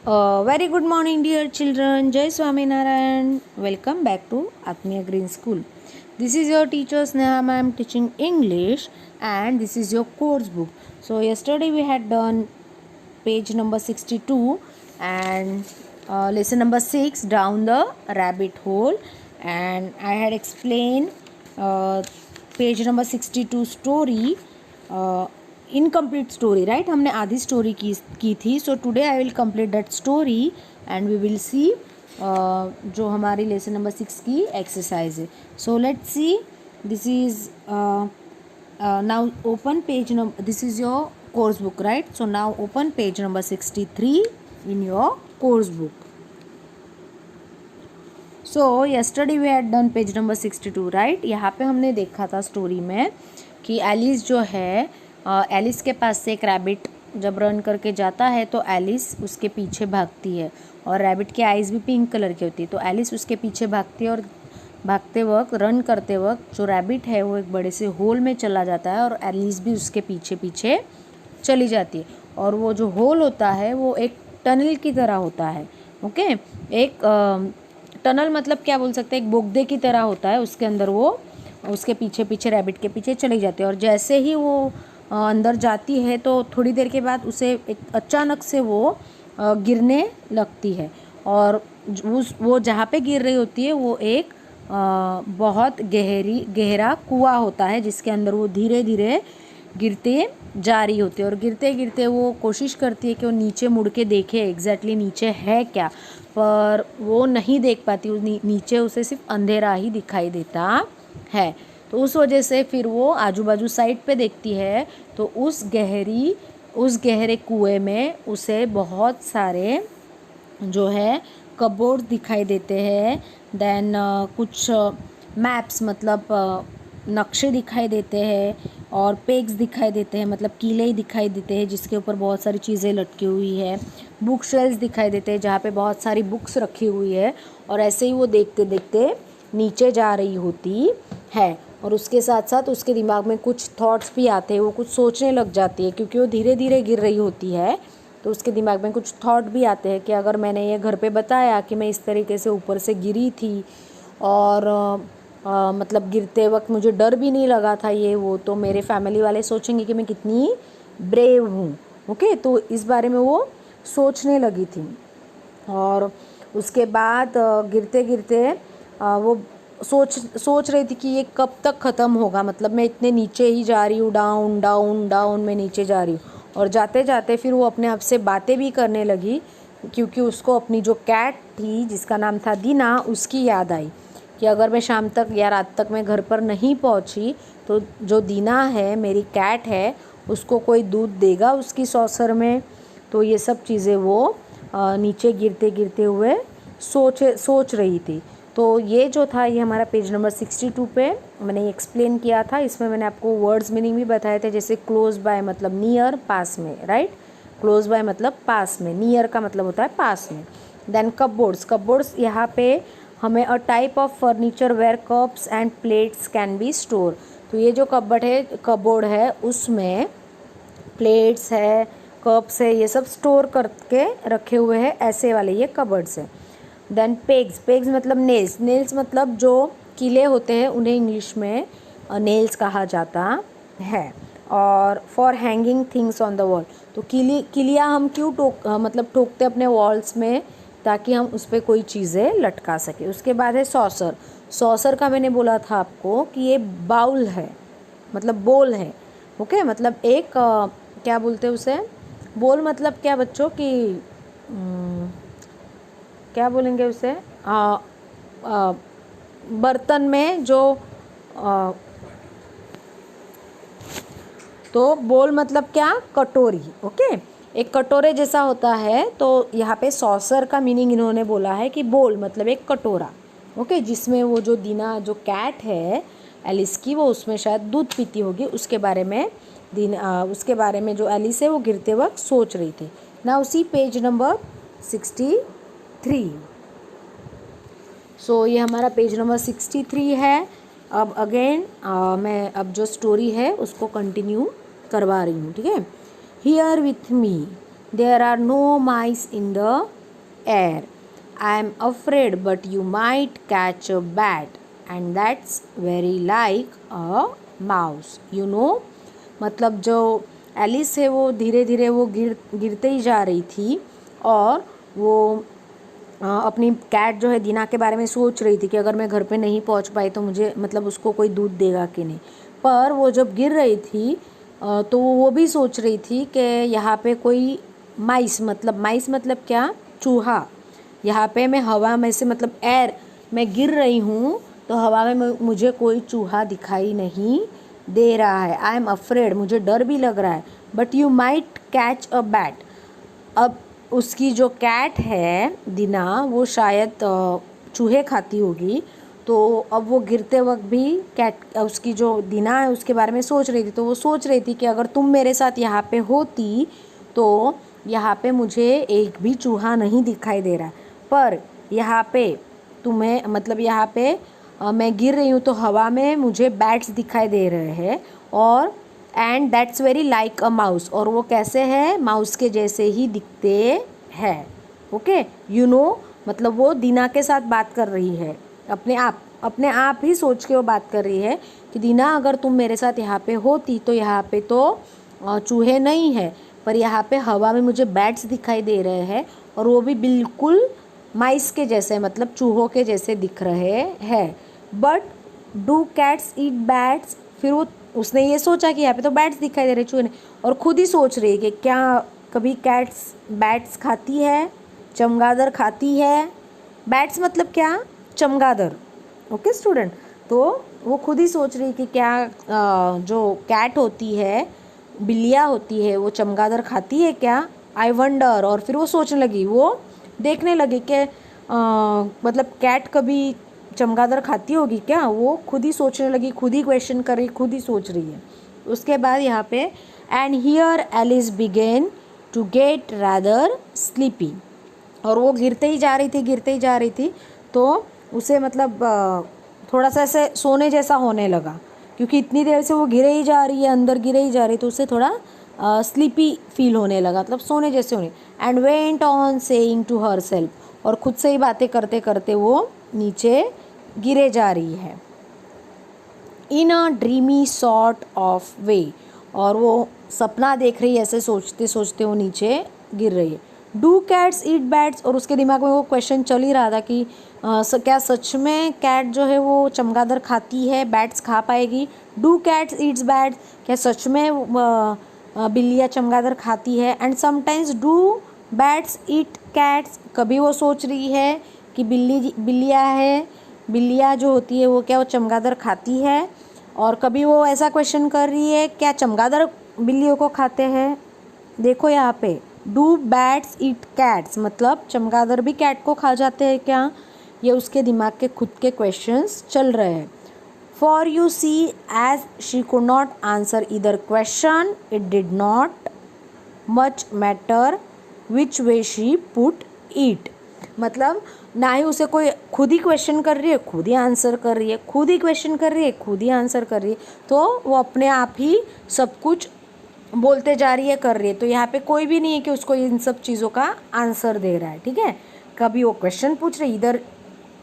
Very good morning, dear children. Jai Swaminarayan. Welcome back to Atmiya Green School. This is your teacher Sneha ma'am teaching English, and this is your course book. So yesterday we had done page number 62 and lesson number 6, down the rabbit hole, and I had explained page number 62 story. Incomplete story, right. हमने आधी story की थी. So today I will complete that story and we will see जो हमारी lesson number 6 की exercise है. So let's see. This is now open page number. This is your course book, right. So now open page number 63 in your course book. So yesterday we had done page number 62, right. यहाँ पे हमने देखा था story में कि Alice जो है, Alice के पास से एक रैबिट जब रन करके जाता है तो एलिस उसके पीछे भागती है, और रैबिट की आइज़ भी पिंक कलर की होती है. तो एलिस उसके पीछे भागती है और भागते वक्त, रन करते वक्त जो रैबिट है वो एक बड़े से होल में चला जाता है और एलिस भी उसके पीछे पीछे चली जाती है. और वो जो होल होता है वो एक टनल की तरह होता है. ओके, एक टनल मतलब क्या बोल सकते हैं, एक बोगदे की तरह होता है. उसके अंदर वो उसके पीछे पीछे रैबिट के पीछे चली जाती है, और जैसे ही वो अंदर जाती है तो थोड़ी देर के बाद उसे एक अचानक से वो गिरने लगती है. और वो जहाँ पे गिर रही होती है वो एक बहुत गहरा कुआं होता है, जिसके अंदर वो धीरे धीरे गिरते जा रही होती है. और गिरते गिरते वो कोशिश करती है कि वो नीचे मुड़ के देखे एग्जैक्टली नीचे है क्या, पर वो नहीं देख पाती. नीचे उसे सिर्फ अंधेरा ही दिखाई देता है. तो उस वजह से फिर वो आजू बाजू साइड पे देखती है तो उस गहरे कुएं में उसे बहुत सारे जो है कपबोर्ड दिखाई देते हैं. देन कुछ मैप्स मतलब नक्शे दिखाई देते हैं, और पेग्स दिखाई देते हैं मतलब कीले ही दिखाई देते हैं जिसके ऊपर बहुत सारी चीज़ें लटकी हुई है. बुक शेल्स दिखाई देते हैं जहाँ पे बहुत सारी बुक्स रखी हुई है. और ऐसे ही वो देखते देखते नीचे जा रही होती है, और उसके साथ साथ उसके दिमाग में कुछ थॉट्स भी आते हैं. वो कुछ सोचने लग जाती है क्योंकि वो धीरे धीरे गिर रही होती है. तो उसके दिमाग में कुछ थॉट भी आते हैं कि अगर मैंने ये घर पे बताया कि मैं इस तरीके से ऊपर से गिरी थी, और मतलब गिरते वक्त मुझे डर भी नहीं लगा था ये वो, तो मेरे फैमिली वाले सोचेंगे कि मैं कितनी ब्रेव हूँ. ओके, तो इस बारे में वो सोचने लगी थी. और उसके बाद गिरते गिरते वो सोच रही थी कि ये कब तक ख़त्म होगा, मतलब मैं इतने नीचे ही जा रही हूँ, डाउन डाउन डाउन मैं नीचे जा रही हूँ. और जाते जाते फिर वो अपने आप से बातें भी करने लगी, क्योंकि उसको अपनी जो कैट थी जिसका नाम था दीना, उसकी याद आई कि अगर मैं शाम तक या रात तक मैं घर पर नहीं पहुँची तो जो दीना है मेरी कैट है उसको कोई दूध देगा उसकी सॉसर में. तो ये सब चीज़ें वो नीचे गिरते गिरते हुए सोच रही थी. तो ये जो था ये हमारा पेज नंबर 62 पे मैंने एक्सप्लेन किया था. इसमें मैंने आपको वर्ड्स मीनिंग भी बताए थे, जैसे क्लोज बाय मतलब नियर, पास में, राइट. क्लोज बाय मतलब पास में, नियर का मतलब होता है पास में. देन कपबोर्ड्स यहाँ पे हमें a type of furniture where cups and plates can be store. तो ये जो कपबोर्ड है उसमें प्लेट्स है, कप्स है, ये सब स्टोर करके रखे हुए हैं, ऐसे वाले ये कबर्ड्स हैं. देन पेग्स मतलब नेल्स मतलब जो कीले होते हैं उन्हें इंग्लिश में नेल्स कहा जाता है. और for hanging things on the wall, तो किलियाँ हम क्यों मतलब ठोकते अपने वॉल्स में, ताकि हम उस पर कोई चीज़ें लटका सके. उसके बाद है सॉसर का मैंने बोला था आपको कि ये बाउल है मतलब बोल है. ओके, मतलब एक क्या बोलते हैं उसे, बोल मतलब क्या बच्चों की क्या बोलेंगे उसे, बर्तन में जो तो बोल मतलब क्या, कटोरी. ओके, एक कटोरे जैसा होता है. तो यहाँ पे सॉसर का मीनिंग इन्होंने बोला है कि बोल मतलब एक कटोरा. ओके, जिसमें वो जो दीना जो कैट है एलिस की, वो उसमें शायद दूध पीती होगी. उसके बारे में जो एलिस है वो गिरते वक्त सोच रही थी. ना उसी पेज नंबर 63. सो ये हमारा पेज नंबर 63 है. अब अगेन मैं अब जो स्टोरी है उसको कंटिन्यू करवा रही हूँ, ठीक है. Here with me there are no mice in the air, I am afraid but you might catch a bat and that's very like a mouse, you know. मतलब जो एलिस है वो धीरे धीरे वो गिरते ही जा रही थी और वो अपनी कैट जो है दीना के बारे में सोच रही थी कि अगर मैं घर पे नहीं पहुंच पाई तो मुझे मतलब उसको कोई दूध देगा कि नहीं। पर वो जब गिर रही थी तो वो भी सोच रही थी कि यहाँ पे कोई माइस मतलब क्या, चूहा। यहाँ पे मैं हवा में से मतलब एयर में गिर रही हूँ तो हवा में मुझे कोई चूहा दिखाई नहीं दे रहा है। आई एम अफ्रेड, मुझे डर भी लग रहा है। But you might catch a bat, अब उसकी जो कैट है दीना वो शायद चूहे खाती होगी, तो अब वो गिरते वक्त भी कैट उसकी जो दीना है उसके बारे में सोच रही थी। तो वो सोच रही थी कि अगर तुम मेरे साथ यहाँ पे होती तो यहाँ पे मुझे एक भी चूहा नहीं दिखाई दे रहा, पर यहाँ पे तुम्हें मतलब यहाँ पे मैं गिर रही हूँ तो हवा में मुझे बैट्स दिखाई दे रहे हैं और and that's very like a mouse, और वो कैसे है, माउस के जैसे ही दिखते हैं। ओके, यू नो, मतलब वो दीना के साथ बात कर रही है, अपने आप ही सोच के वो बात कर रही है कि दीना अगर तुम मेरे साथ यहाँ पे होती तो यहाँ पे तो चूहे नहीं है, पर यहाँ पे हवा में मुझे बैट्स दिखाई दे रहे हैं और वो भी बिल्कुल माइस के जैसे मतलब चूहों के जैसे दिख रहे हैं। But do cats eat bats, फिर वो उसने ये सोचा कि यहाँ पे तो बैट्स दिखाई दे रहे चूहे नहीं, और खुद ही सोच रही है कि क्या कभी कैट्स बैट्स खाती है, चमगादड़ खाती है। बैट्स मतलब क्या, चमगादड़। ओके स्टूडेंट, तो वो खुद ही सोच रही कि क्या जो कैट होती है, बिल्लियाँ होती है, वो चमगादड़ खाती है क्या, आई वंडर। और फिर वो सोचने लगी, वो देखने लगी कि मतलब कैट कभी चमगादड़ खाती होगी क्या, वो खुद ही सोचने लगी, खुद ही क्वेश्चन कर रही, खुद ही सोच रही है। उसके बाद यहाँ पे and here Alice began to get rather sleepy, और वो गिरते ही जा रही थी तो उसे मतलब थोड़ा सा ऐसे सोने जैसा होने लगा, क्योंकि इतनी देर से वो गिरे ही जा रही है, अंदर गिरे ही जा रही, तो उसे थोड़ा स्लीपी फील होने लगा, मतलब सोने जैसे होने। And went on saying to herself, और खुद से ही बातें करते करते वो नीचे गिरे जा रही है। इन अ ड्रीमी सॉर्ट ऑफ वे, और वो सपना देख रही है, ऐसे सोचते सोचते वो नीचे गिर रही है। डू कैट्स ईट बैट्स, और उसके दिमाग में वो क्वेश्चन चल ही रहा था कि क्या सच में कैट जो है वो चमगादड़ खाती है, बैट्स खा पाएगी। डू कैट्स ईट्स बैट्स, क्या सच में बिल्लियाँ चमगादड़ खाती है। And sometimes do bats eat cats, कभी वो सोच रही है कि बिल्लियाँ जो होती है वो क्या वो चमगादड़ खाती है, और कभी वो ऐसा क्वेश्चन कर रही है क्या चमगादड़ बिल्लियों को खाते हैं। देखो यहाँ पे डू बैट्स ईट कैट्स, मतलब चमगादड़ भी कैट को खा जाते हैं क्या, ये उसके दिमाग के खुद के क्वेश्चंस चल रहे हैं। For you see as she could not answer either question it did not much matter which way she put it, मतलब ना ही उसे कोई खुद ही क्वेश्चन कर रही है, खुद ही आंसर कर रही है, खुद ही क्वेश्चन कर रही है, खुद ही आंसर कर रही है, तो वो अपने आप ही सब कुछ बोलते जा रही है, कर रही है। तो यहाँ पे कोई भी नहीं है कि उसको इन सब चीज़ों का आंसर दे रहा है, ठीक है। कभी वो क्वेश्चन पूछ रही, इधर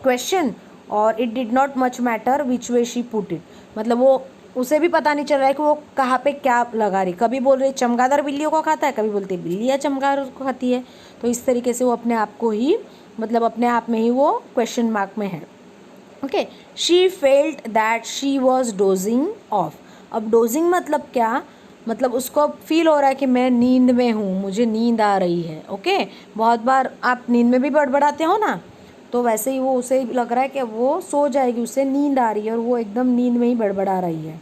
क्वेश्चन, और it did not much matter which way she put it, मतलब वो उसे भी पता नहीं चल रहा है कि वो कहाँ पे क्या लगा रही। कभी बोल रही चमगादड़ बिल्लियों को खाता है, कभी बोलती बिल्लियाँ चमगादड़ को खाती है। तो इस तरीके से वो अपने आप को ही मतलब अपने आप में ही वो क्वेश्चन मार्क में है। Okay, she felt that she was dosing of, अब डोजिंग मतलब क्या, मतलब उसको फील हो रहा है कि मैं नींद में हूँ, मुझे नींद आ रही है। ओके, बहुत बार आप नींद में भी बड़बड़ाते हो ना, तो वैसे ही वो उसे लग रहा है कि वो सो जाएगी, उसे नींद आ रही है और वो एकदम नींद में ही बड़बड़ा रही है।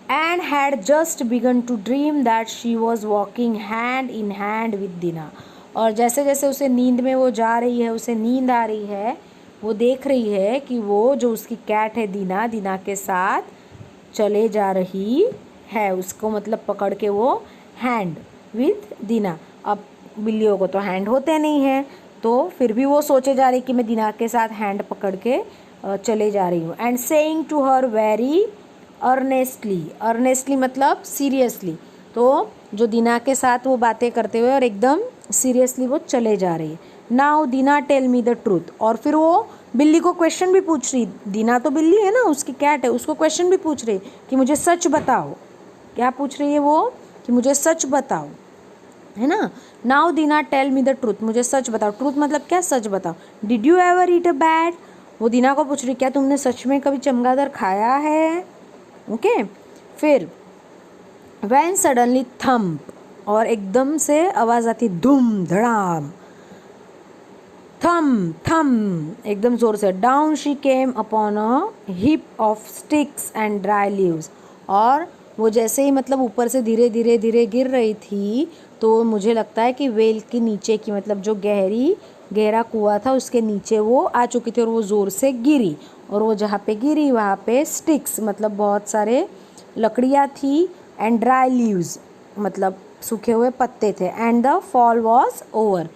And had just begun to dream that she was walking hand in hand with Dinah, और जैसे जैसे उसे नींद में वो जा रही है, उसे नींद आ रही है, वो देख रही है कि वो जो उसकी कैट है दीना के साथ चले जा रही है, उसको मतलब पकड़ के वो हैंड विद दीना। अब बिल्लियों को तो हैंड होते नहीं हैं, तो फिर भी वो सोचे जा रही कि मैं दीना के साथ हैंड पकड़ के चले जा रही हूँ। And saying to her very earnestly, earnestly मतलब सीरियसली, तो जो दीना के साथ वो बातें करते हुए और एकदम सीरियसली वो चले जा रही है। Now Dinah tell me the truth, और फिर वो बिल्ली को क्वेश्चन भी पूछ रही, दीना तो बिल्ली है ना, उसकी कैट है, उसको क्वेश्चन भी पूछ रही कि मुझे सच बताओ। क्या पूछ रही है वो? कि मुझे सच बताओ, है ना। Now Dinah tell me the truth, मुझे सच बताओ। ट्रूथ मतलब क्या? सच बताओ। Did you ever eat a bat, वो दीना को पूछ रही क्या तुमने सच में कभी चमगादड़ खाया है। ओके फिर व्हेन सडनली थम्प, और एकदम से आवाज़ आती धूम धड़ाम, थम थम एकदम जोर से। Down she came upon a hip of sticks and dry leaves, और वो जैसे ही मतलब ऊपर से धीरे धीरे धीरे गिर रही थी, तो मुझे लगता है कि वेल के नीचे की मतलब जो गहरा कुआं था उसके नीचे वो आ चुकी थी और वो ज़ोर से गिरी। और वो जहाँ पे गिरी वहाँ पे स्टिक्स मतलब बहुत सारे लकड़ियाँ थी, एंड ड्राई लीव्स मतलब सूखे हुए पत्ते थे, and the fall was over,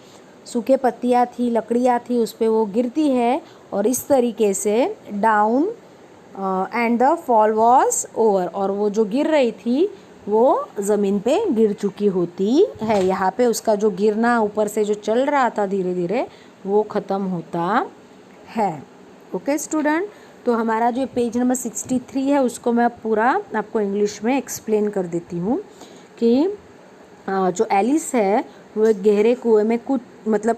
सूखे पत्तियाँ थी, लकड़ियाँ थी, उस पर वो गिरती है और इस तरीके से down and the fall was over, और वो जो गिर रही थी वो ज़मीन पे गिर चुकी होती है। यहाँ पे उसका जो गिरना ऊपर से जो चल रहा था धीरे धीरे वो ख़त्म होता है। ओके स्टूडेंट, तो हमारा जो पेज नंबर 63 है उसको मैं पूरा आपको इंग्लिश में एक्सप्लेन कर देती हूँ कि जो एलिस है वो एक गहरे कुएं में कुछ मतलब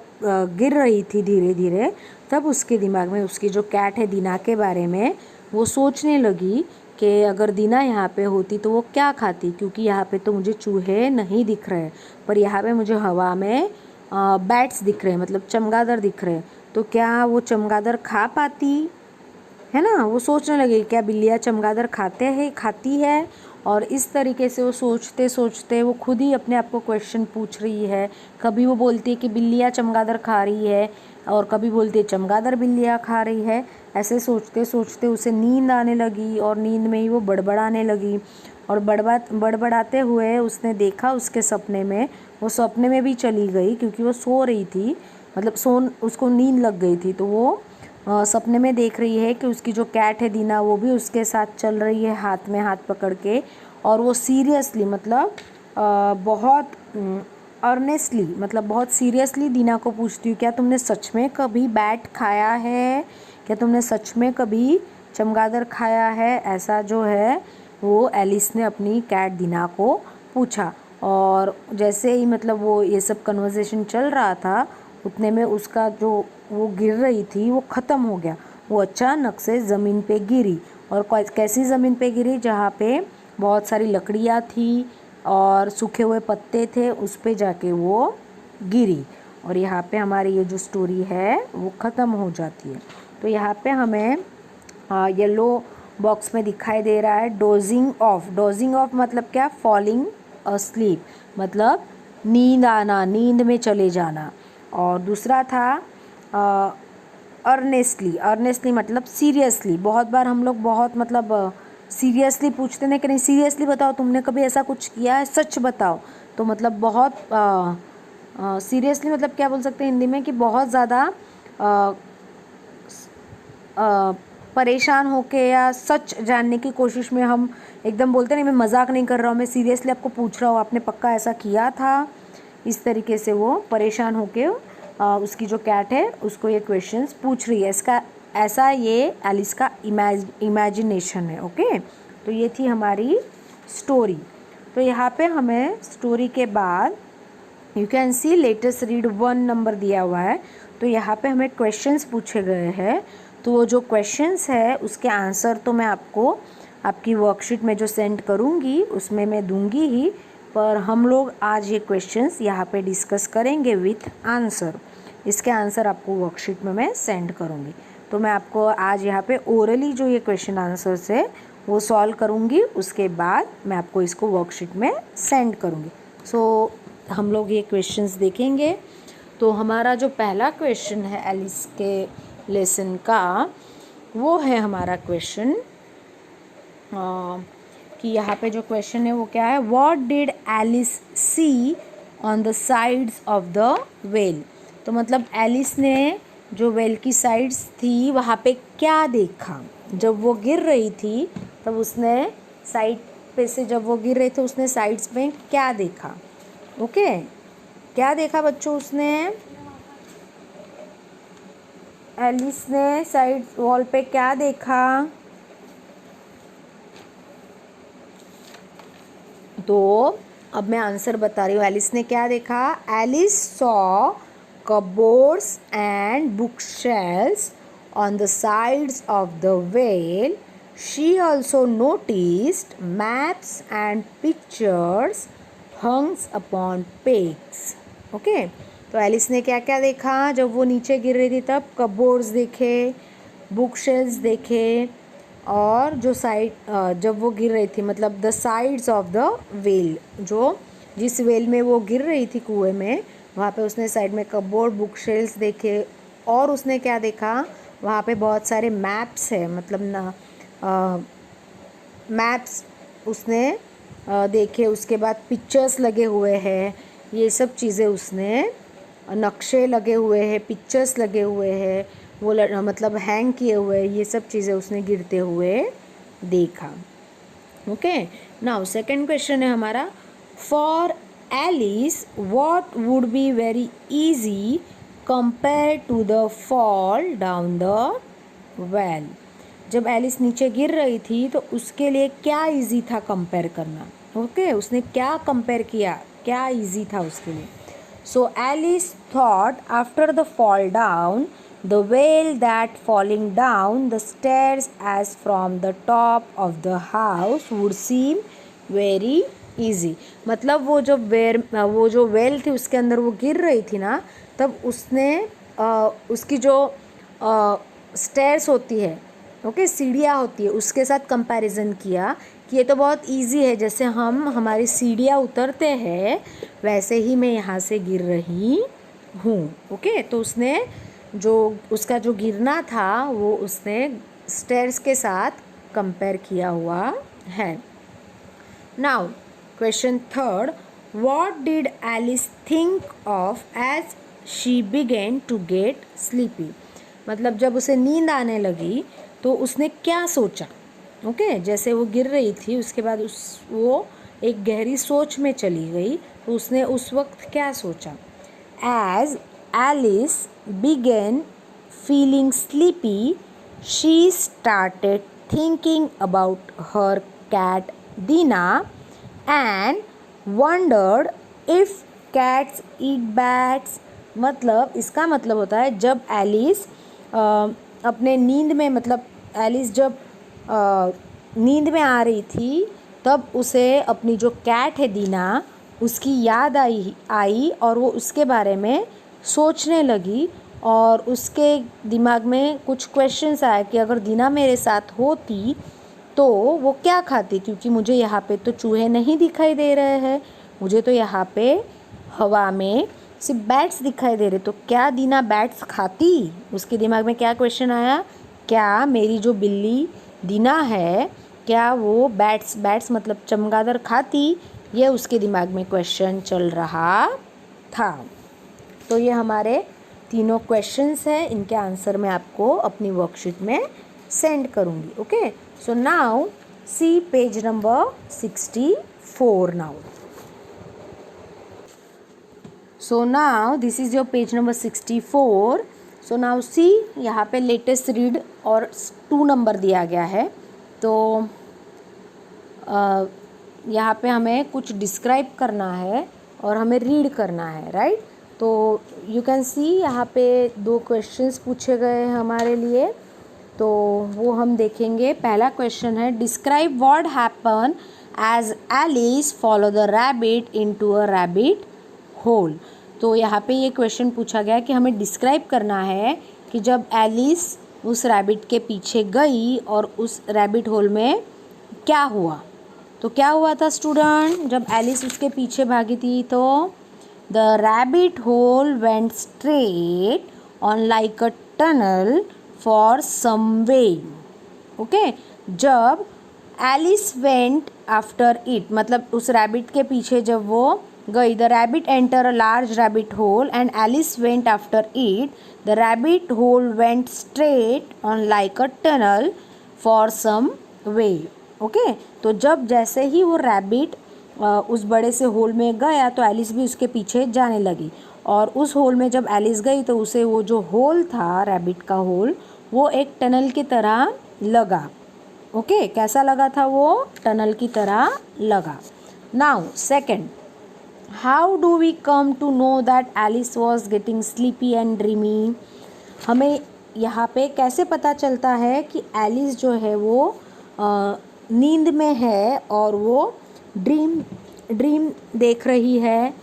गिर रही थी धीरे धीरे। तब उसके दिमाग में उसकी जो कैट है दीना के बारे में वो सोचने लगी कि अगर दीना यहाँ पे होती तो वो क्या खाती, क्योंकि यहाँ पे तो मुझे चूहे नहीं दिख रहे, पर यहाँ पे मुझे हवा में बैट्स दिख रहे हैं, मतलब चमगादड़ दिख रहे हैं, तो क्या वो चमगादड़ खा पाती, है ना। वो सोचने लगे क्या बिल्लियाँ चमगादड़ खाती है। और इस तरीके से वो सोचते सोचते वो खुद ही अपने आप को क्वेश्चन पूछ रही है। कभी वो बोलती है कि बिल्लियाँ चमगादड़ खा रही है, और कभी बोलती है चमगादड़ बिल्लियाँ खा रही है। ऐसे सोचते सोचते उसे नींद आने लगी, और नींद में ही वो बड़बड़ाने लगी, और बड़बड़ाते हुए उसने देखा उसके सपने में, वो सपने में भी चली गई क्योंकि वो सो रही थी, मतलब उसको नींद लग गई थी, तो वो सपने में देख रही है कि उसकी जो कैट है दीना वो भी उसके साथ चल रही है हाथ में हाथ पकड़ के, और वो सीरियसली मतलब बहुत अर्नेस्टली मतलब बहुत सीरियसली दीना को पूछती हूँ क्या तुमने सच में कभी बैट खाया है, क्या तुमने सच में कभी चमगादड़ खाया है। ऐसा जो है वो एलिस ने अपनी कैट दीना को पूछा, और जैसे ही मतलब वो ये सब कन्वर्सेशन चल रहा था उतने में उसका जो वो गिर रही थी वो ख़त्म हो गया। वो अचानक से ज़मीन पे गिरी, और कैसी ज़मीन पे गिरी? जहाँ पे बहुत सारी लकड़ियाँ थी और सूखे हुए पत्ते थे, उस पे जाके वो गिरी, और यहाँ पे हमारी ये जो स्टोरी है वो ख़त्म हो जाती है। तो यहाँ पे हमें येलो बॉक्स में दिखाई दे रहा है डोजिंग ऑफ। डोजिंग ऑफ मतलब क्या? फॉलिंग अस्लीप, मतलब नींद आना, नींद में चले जाना। और दूसरा था अर्नेस्टली। अर्नेस्टली मतलब सीरियसली। बहुत बार हम लोग बहुत मतलब सीरियसली पूछते हैं कि नहीं सीरियसली बताओ तुमने कभी ऐसा कुछ किया है, सच बताओ। तो मतलब बहुत सीरियसली मतलब क्या बोल सकते हैं हिंदी में कि बहुत ज़्यादा परेशान होके या सच जानने की कोशिश में हम एकदम बोलते नहीं मैं मजाक नहीं कर रहा हूँ, मैं सीरियसली आपको पूछ रहा हूँ आपने पक्का ऐसा किया था। इस तरीके से वो परेशान होके उसकी जो कैट है उसको ये क्वेश्चंस पूछ रही है। इसका ऐसा ये एलिस का इमेजिनेशन है। ओके, तो ये थी हमारी स्टोरी। तो यहाँ पे हमें स्टोरी के बाद you can see latest read 1 number दिया हुआ है। तो यहाँ पे हमें क्वेश्चंस पूछे गए हैं, तो वो जो क्वेश्चंस है उसके आंसर तो मैं आपको आपकी वर्कशीट में जो सेंड करूँगी उसमें मैं दूंगी ही, पर हम लोग आज ये क्वेश्चंस यहाँ पे डिस्कस करेंगे विथ आंसर। इसके आंसर आपको वर्कशीट में मैं सेंड करूँगी। तो मैं आपको आज यहाँ पे ओरली जो ये क्वेश्चन आंसर्स है वो सॉल्व करूँगी, उसके बाद मैं आपको इसको वर्कशीट में सेंड करूँगी। सो हम लोग ये क्वेश्चंस देखेंगे। तो हमारा जो पहला क्वेश्चन है एलिस के लेसन का वो है हमारा क्वेश्चन कि यहाँ पे जो क्वेश्चन है वो क्या है, what did Alice see on the sides of the well. तो मतलब एलिस ने जो वेल की साइड्स थी वहाँ पे क्या देखा। जब वो गिर रही थी तब उसने साइड पे से जब वो गिर रहे थे उसने साइड्स में क्या देखा? ओके, क्या देखा बच्चों उसने? एलिस ने साइड वॉल पे क्या देखा? तो अब मैं आंसर बता रही हूँ। एलिस ने क्या देखा? Alice saw cupboards and bookshelves on the sides of the wall. She also noticed maps and pictures hung upon pegs. Okay? तो एलिस ने क्या क्या देखा जब वो नीचे गिर रही थी? तब कबोर्ड्स देखे, बुक शेल्व्स देखे, और जो साइड जब वो गिर रही थी मतलब the sides of the well, जो जिस वेल में वो गिर रही थी कुएं में, वहाँ पे उसने साइड में कबोर्ड, बुक शेल्व्स देखे। और उसने क्या देखा? वहाँ पे बहुत सारे मैप्स है, मतलब ना मैप्स उसने देखे। उसके बाद पिक्चर्स लगे हुए हैं, ये सब चीज़ें उसने, नक्शे लगे हुए हैं, पिक्चर्स लगे हुए हैं, वो मतलब हैंग किए हुए, ये सब चीज़ें उसने गिरते हुए देखा। ओके, नाउ सेकंड क्वेश्चन है हमारा, for Alice what would be very easy compare to the fall down the well. जब एलिस नीचे गिर रही थी तो उसके लिए क्या इजी था कंपेयर करना? ओके, उसने क्या कंपेयर किया, क्या इजी था उसके लिए? So Alice thought after the fall down the whale that falling down the stairs as from the top of the house would seem very easy। मतलब वो जो वेल थी उसके अंदर वो गिर रही थी ना, तब उसने उसकी जो स्टेयर्स होती है, ओके, सीढ़ियाँ होती है, उसके साथ कंपैरिजन किया कि ये तो बहुत इजी है, जैसे हम हमारी सीढ़ियाँ उतरते हैं वैसे ही मैं यहाँ से गिर रही हूँ। ओके, तो उसने जो उसका जो गिरना था वो उसने स्टेयर्स के साथ कंपेयर किया हुआ है। Now question third, what did Alice think of as she began to get sleepy. मतलब जब उसे नींद आने लगी तो उसने क्या सोचा? ओके, जैसे वो गिर रही थी उसके बाद वो एक गहरी सोच में चली गई, तो उसने उस वक्त क्या सोचा? As Alice began feeling sleepy, she started thinking about her cat Dina and wondered if cats eat bats। मतलब इसका मतलब होता है जब एलिस अपने नींद में, मतलब एलिस जब नींद में आ रही थी तब उसे अपनी जो कैट है दीना उसकी याद आई और वो उसके बारे में सोचने लगी, और उसके दिमाग में कुछ क्वेश्चंस आया कि अगर दीना मेरे साथ होती तो वो क्या खाती, क्योंकि मुझे यहाँ पे तो चूहे नहीं दिखाई दे रहे हैं, मुझे तो यहाँ पे हवा में सिर्फ बैट्स दिखाई दे रहे, तो क्या दीना बैट्स खाती? उसके दिमाग में क्या क्वेश्चन आया? क्या मेरी जो बिल्ली दीना है क्या वो बैट्स मतलब चमगादड़ खाती? ये उसके दिमाग में क्वेश्चन चल रहा था। तो ये हमारे तीनों क्वेश्चंस हैं, इनके आंसर मैं आपको अपनी वर्कशीट में सेंड करूँगी। Okay, so now see page number 64 now. So now this is your page number 64। So now see, यहाँ पे लेटेस्ट रीड और 2 नंबर दिया गया है, तो यहाँ पे हमें कुछ डिस्क्राइब करना है और हमें रीड करना है, राइट? तो यू कैन सी यहाँ पे 2 क्वेश्चंस पूछे गए हैं हमारे लिए, तो वो हम देखेंगे। पहला क्वेश्चन है, describe what happen as Alice follow the rabbit into a rabbit hole. तो यहाँ पे ये क्वेश्चन पूछा गया कि हमें डिस्क्राइब करना है कि जब एलिस उस रैबिट के पीछे गई और उस रैबिट होल में क्या हुआ। तो क्या हुआ था स्टूडेंट? जब एलिस उसके पीछे भागी थी तो the rabbit hole went straight on like a tunnel for some way। okay? जब एलिस वेंट आफ्टर इट, मतलब उस रैबिट के पीछे जब वो गई, the rabbit enter a large rabbit hole and Alice went after it, the rabbit hole went straight on like a tunnel for some way. Okay. तो जब जैसे ही वो रैबिट उस बड़े से होल में गया तो एलिस भी उसके पीछे जाने लगी, और उस होल में जब एलिस गई तो उसे वो जो होल था रैबिट का होल, वो एक टनल की तरह लगा। ओके, कैसा लगा था वो? टनल की तरह लगा। Now second, how do we come to know that Alice was getting sleepy and dreamy? हमें यहाँ पे कैसे पता चलता है कि एलिस जो है वो नींद में है और वो ड्रीम देख रही है?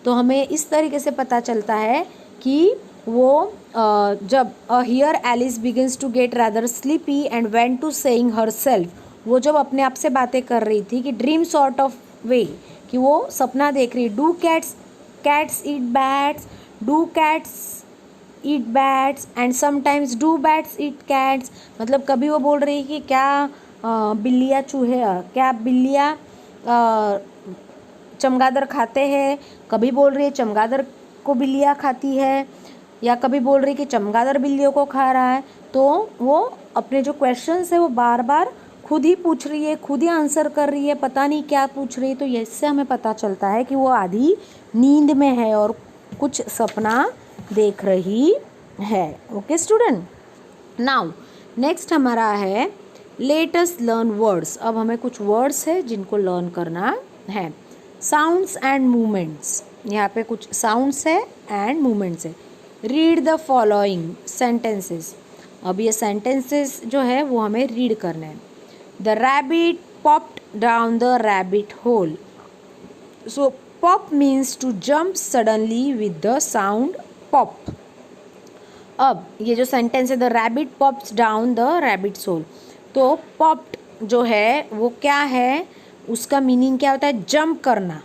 तो हमें इस तरीके से पता चलता है कि वो जब here Alice begins to get rather sleepy and went to saying herself, वो जब अपने आप से बातें कर रही थी कि ड्रीम सॉर्ट ऑफ वे, कि वो सपना देख रही, do cats eat bats, do cats eat bats and sometimes do bats eat cats. मतलब कभी वो बोल रही कि क्या बिल्लियाँ क्या बिल्लियाँ चमगादड़ खाते हैं, कभी बोल रही है चमगादड़ को बिल्लियाँ खाती है, या कभी बोल रही कि चमगादड़ बिल्लियों को खा रहा है। तो वो अपने जो क्वेश्चंस है वो बार बार खुद ही पूछ रही है, खुद ही आंसर कर रही है, पता नहीं क्या पूछ रही है। तो इससे हमें पता चलता है कि वो आधी नींद में है और कुछ सपना देख रही है। ओके स्टूडेंट, नाउ नेक्स्ट हमारा है लेट अस लर्न वर्ड्स। अब हमें कुछ वर्ड्स है जिनको लर्न करना है। साउंड्स एंड मूवमेंट्स, यहाँ पे कुछ साउंड्स है एंड मूवमेंट्स है। Read the following sentences. अब ये सेंटेंसेस जो है वो हमें रीड करना है। The rabbit popped down the rabbit hole. So pop means to jump suddenly with the sound pop. अब ये जो सेंटेंस है, the rabbit pops down the rabbit's hole, तो पॉप्ड जो है वो क्या है, उसका मीनिंग क्या होता है? जंप करना।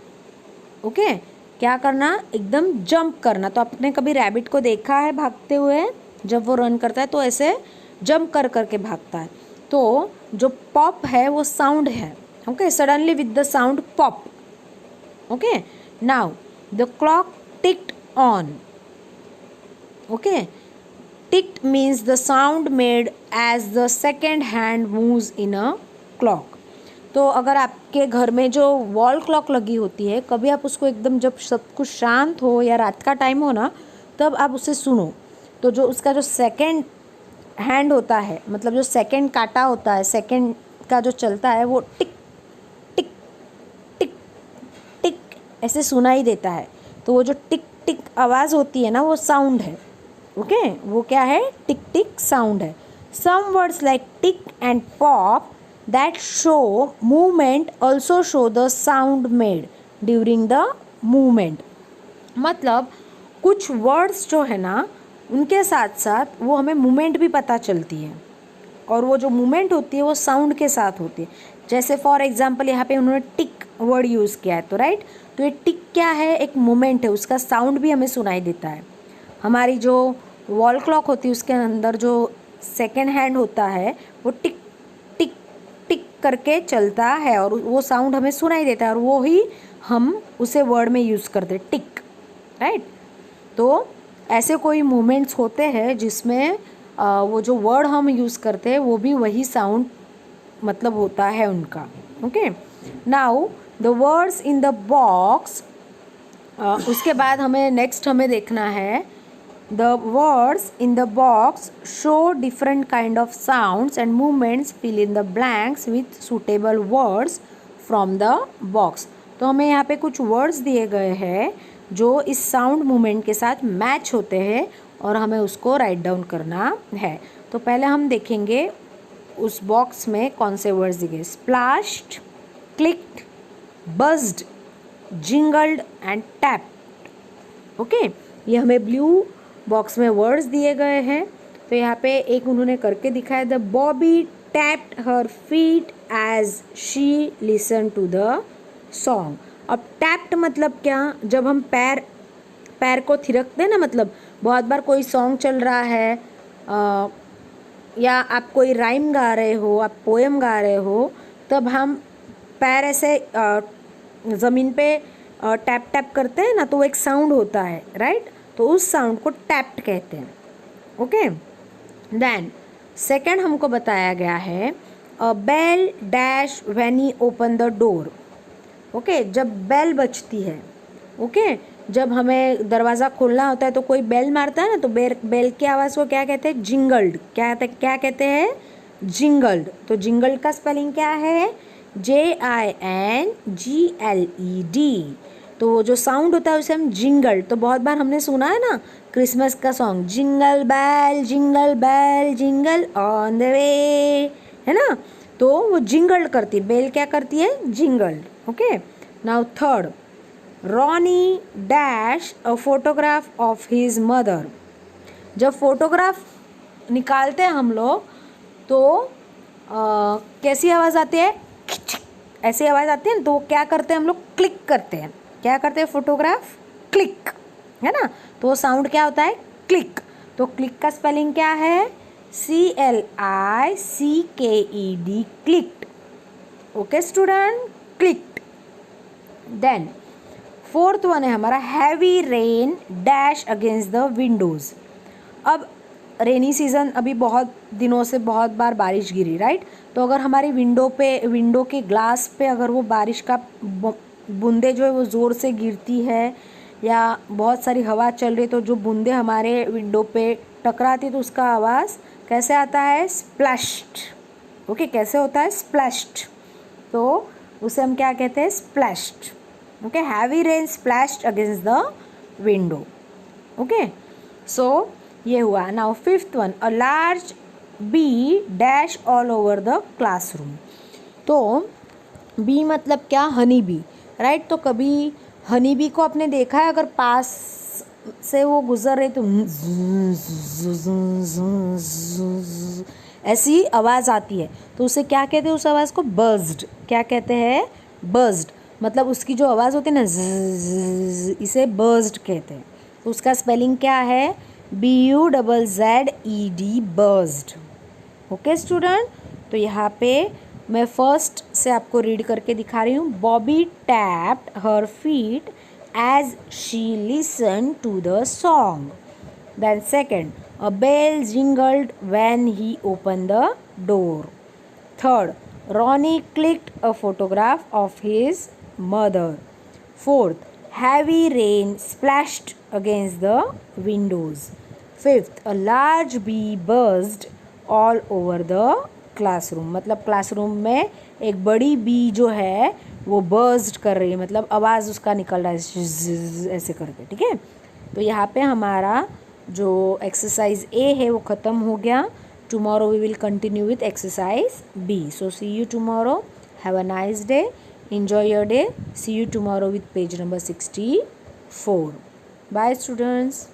ओके, क्या करना? एकदम जंप करना। तो आपने कभी रैबिट को देखा है भागते हुए? जब वो रन करता है तो ऐसे जंप कर करके भागता है। तो जो पॉप है वो साउंड है। Okay, suddenly with the sound pop. Okay, now the clock ticked on. Okay, ticked means the sound made as the second hand moves in a clock. तो अगर आपके घर में जो वॉल क्लॉक लगी होती है, कभी आप उसको एकदम जब सब कुछ शांत हो या रात का टाइम हो ना, तब आप उसे सुनो, तो जो उसका जो सेकेंड हैंड होता है, मतलब जो सेकेंड काटा होता है, सेकेंड का जो चलता है, वो टिक टिक टिक टिक ऐसे सुनाई देता है। तो वो जो टिक टिक आवाज़ होती है ना, वो साउंड है। ओके, वो क्या है? टिक टिक साउंड है। Some words like tick and pop that show movement also show the sound made during the movement। मतलब कुछ वर्ड्स जो है ना, उनके साथ साथ वो हमें मूवमेंट भी पता चलती है, और वो जो मूवमेंट होती है वो साउंड के साथ होती है। जैसे फॉर एग्जांपल यहाँ पे उन्होंने टिक वर्ड यूज़ किया है, तो राइट, तो ये टिक क्या है? एक मूवमेंट है, उसका साउंड भी हमें सुनाई देता है। हमारी जो वॉल क्लॉक होती है उसके अंदर जो सेकेंड हैंड होता है वो टिक टिक टिक करके चलता है, और वो साउंड हमें सुनाई देता है, और वो ही हम उसे वर्ड में यूज़ करते हैं, टिक, राइट। तो ऐसे कोई मोमेंट्स होते हैं जिसमें वो जो वर्ड हम यूज़ करते हैं वो भी वही साउंड मतलब होता है उनका। Okay, now the words in the box. उसके बाद हमें नेक्स्ट हमें देखना है the words in the box show different kind of sounds and movements, fill in the blanks with suitable words from the box। तो हमें यहाँ पे कुछ words दिए गए हैं जो इस साउंड मूवमेंट के साथ मैच होते हैं, और हमें उसको राइट डाउन करना है। तो पहले हम देखेंगे उस बॉक्स में कौन से वर्ड्स दिए। Splashed, clicked, buzzed, jingled and tapped. Okay, ये हमें ब्लू बॉक्स में वर्ड्स दिए गए हैं। तो यहाँ पे एक उन्होंने करके दिखाया, the Bobby tapped her feet as she listen to the song. अब टैप्ड मतलब क्या? जब हम पैर को थिरकते हैं ना, मतलब बहुत बार कोई सॉन्ग चल रहा है या आप कोई राइम गा रहे हो, आप पोएम गा रहे हो, तब हम पैर ऐसे ज़मीन पे टैप टैप करते हैं ना, तो वो एक साउंड होता है, राइट। तो उस साउंड को टैप्ड कहते हैं। ओके, देन सेकंड हमको बताया गया है a bell dash when he open the door. Okay, जब बेल बजती है, ओके, जब हमें दरवाज़ा खोलना होता है तो कोई बेल मारता है ना, तो बेल की आवाज़ को क्या कहते हैं? जिंगल्ड। क्या कहते हैं? जिंगल्ड। तो जिंगल्ड का स्पेलिंग क्या है? JINGLED। तो वो जो साउंड होता है उसे हम जिंगल्ड, तो बहुत बार हमने सुना है ना क्रिसमस का सॉन्ग, जिंगल बैल जिंगल ऑन द वे, है ना। तो वो जिंगल्ड करती है, बेल क्या करती है? Jingled. Okay, now third, Ronnie dash a photograph of his mother. जब फोटोग्राफ निकालते हैं हम लोग तो कैसी आवाज़ आती है? ऐसी आवाज़ आती है ना, तो क्या करते हैं हम लोग? क्लिक करते हैं। क्या करते हैं? फोटोग्राफ क्लिक, है ना। तो वो साउंड क्या होता है? क्लिक। तो क्लिक का स्पेलिंग क्या है? CLICKED, clicked. Okay student, clicked. Then fourth one है हमारा, heavy rain dash against the windows. अब रेनी सीज़न, अभी बहुत दिनों से बहुत बार बारिश गिरी, राइट। तो अगर हमारी विंडो के ग्लास पे अगर वो बारिश का बूंदे जो है वो ज़ोर से गिरती है, या बहुत सारी हवा चल रही है, तो जो बूंदे हमारे विंडो पे टकराती है तो उसका आवाज़ कैसे आता है? स्प्लैश्ड। ओके, कैसे होता है? स्प्लैश्ड। तो उसे हम क्या कहते हैं? Splashed. Okay, heavy rain splashed against the window. Okay, so ये हुआ। Now fifth one, a large bee dash all over the classroom. तो बी मतलब क्या? Honey bee, right. तो कभी हनी बी को आपने देखा है, अगर पास से वो गुजर रहे तो ऐसी आवाज़ आती है, तो उसे क्या कहते हैं? उस आवाज़ को बज्ड। क्या कहते हैं? बज्ड। मतलब उसकी जो आवाज़ होती है ना, इसे बज्ड कहते हैं। तो उसका स्पेलिंग क्या है? BUZZED, बज्ड। ओके स्टूडेंट, तो यहाँ पे मैं फर्स्ट से आपको रीड करके दिखा रही हूँ। Bobby tapped her feet as she listen to the song. Then second, a bell jingled when he open the door. Third, Ronnie clicked a photograph of his mother. Fourth, heavy rain splashed against the windows. Fifth, a large bee buzzed all over the classroom. मतलब classroom में एक बड़ी B जो है वो burst कर रही है, मतलब आवाज़ उसका निकल रहा है ऐसे करके, ठीक है। तो यहाँ पे हमारा जो एक्सरसाइज ए है वो ख़त्म हो गया। Tomorrow we will continue with exercise B. So see you tomorrow. Have a nice day. Enjoy your day. See you tomorrow with page number 64. Bye students.